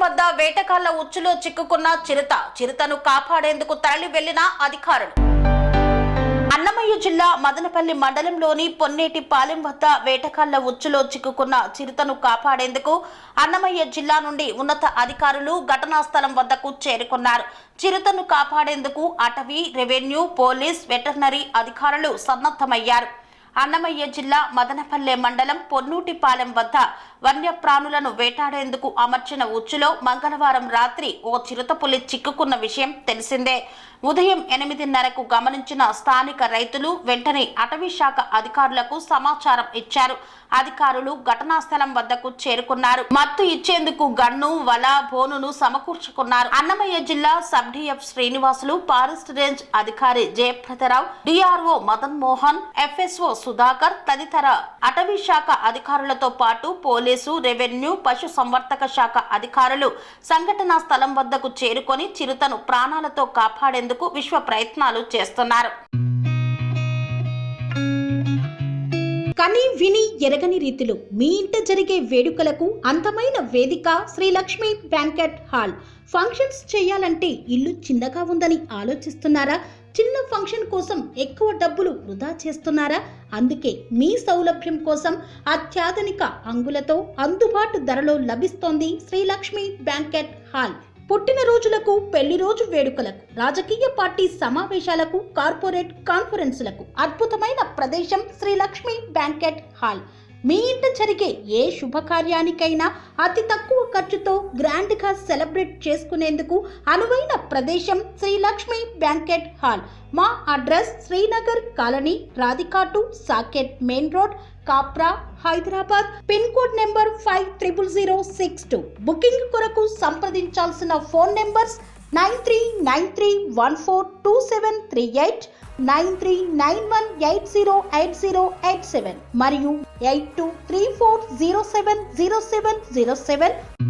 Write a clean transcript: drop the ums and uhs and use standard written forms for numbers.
వద్ద వేటగాళ్ల ఉచ్చులో చిక్కుకున్న చిరుతను కాపాడేందుకు తరలి వెళ్లిన అధికారులు. అన్నమయ్య జిల్లా మదనపల్లి మండలంలోని పొన్నేటిపాలెం వద్ద వేటగాళ్ల ఉచ్చులో చిక్కుకున్న చిరుతను కాపాడేందుకు అన్నమయ్య జిల్లా నుండి ఉన్నత అధికారులు ఘటనా స్థలం వద్దకు చేరుకున్నారు. చిరుతను కాపాడేందుకు అటవీ, రెవెన్యూ, పోలీస్, వెటర్నరీ అధికారులు సన్నద్ధమయ్యారు. అన్నమయ్య జిల్లా మదనపల్లె మండలం పొన్నూటిపాలెం వద్ద వన్యప్రాణులను వేటాడేందుకు అమర్చిన ఉచ్చులో మంగళవారం రాత్రి ఓ చిరుతపులి చిక్కుకున్న విషయం తెలిసిందే. ఉదయం 8:30కు గమనించిన స్థానిక రైతులు వెంటనే అటవీ శాఖ అధికారులకు సమాచారం ఇచ్చారు. అధికారులు ఘటనా స్థలం వద్దకు చేరుకున్నారు. మత్తు ఇచ్చేందుకు గన్ను, వల, బోనును సమకూర్చుకున్నారు. అన్నమయ్య జిల్లా sub DF Srinivasulu, forest range అధికారి జయప్రదరావు, డిఆర్ఓ మదన్ మోహన్, ఎఫ్ఎస్ఓ సుధాకర్ తదితర అటవీ శాఖ అధికారులతో పాటు పోలీసు, రెవెన్యూ, పశు సంవర్ధక శాఖ అధికారులు సంఘటనా స్థలం వద్దకు చేరుకొని చిరుతను ప్రాణాలతో కాపాడేందుకు విశ్వ ప్రయత్నాలు చేస్తున్నారు. కని విని ఎరగని రీతిలో మీ ఇంట జరిగే వేడుకలకు అందమైన వేదిక Shri Lakshmi banquet hall. Functions చేయాలంటే ఇల్లు చిన్నగా ఉందని ఆలోచిస్తున్నారా? చిన్న ఫంక్షన్ కోసం ఎక్కువ డబ్బులు వృధా చేస్తున్నారా? అందుకే మీ సౌలభ్యం కోసం అత్యాధునిక అంగులతో అందుబాటు ధరలో లభిస్తోంది శ్రీ లక్ష్మి బ్యాంకెట్ హాల్. పుట్టినరోజులకు, పెళ్లి రోజు వేడుకలకు, రాజకీయ పార్టీ సమావేశాలకు, కార్పొరేట్ కాన్ఫరెన్సులకు అద్భుతమైన ప్రదేశం శ్రీ లక్ష్మి బ్యాంకెట్ హాల్. మీ ఇంట జరిగే ఏ శుభకార్యానికైనా అతి తక్కువ ఖర్చుతో గ్రాండ్ గా సెలబ్రేట్ చేసుకునేందుకు అనువైన ప్రదేశం శ్రీ లక్ష్మి బ్యాంకెట్ హాల్. మా అడ్రస్ శ్రీనగర్ కాలనీ, రాధికాటు, Saket main road, Kapra, Hyderabad. Pin code number 500062. Booking కొరకు సంప్రదించాల్సిన ఫోన్ నెంబర్స్ 9393142738, 9391808087 మరియు 8234070707.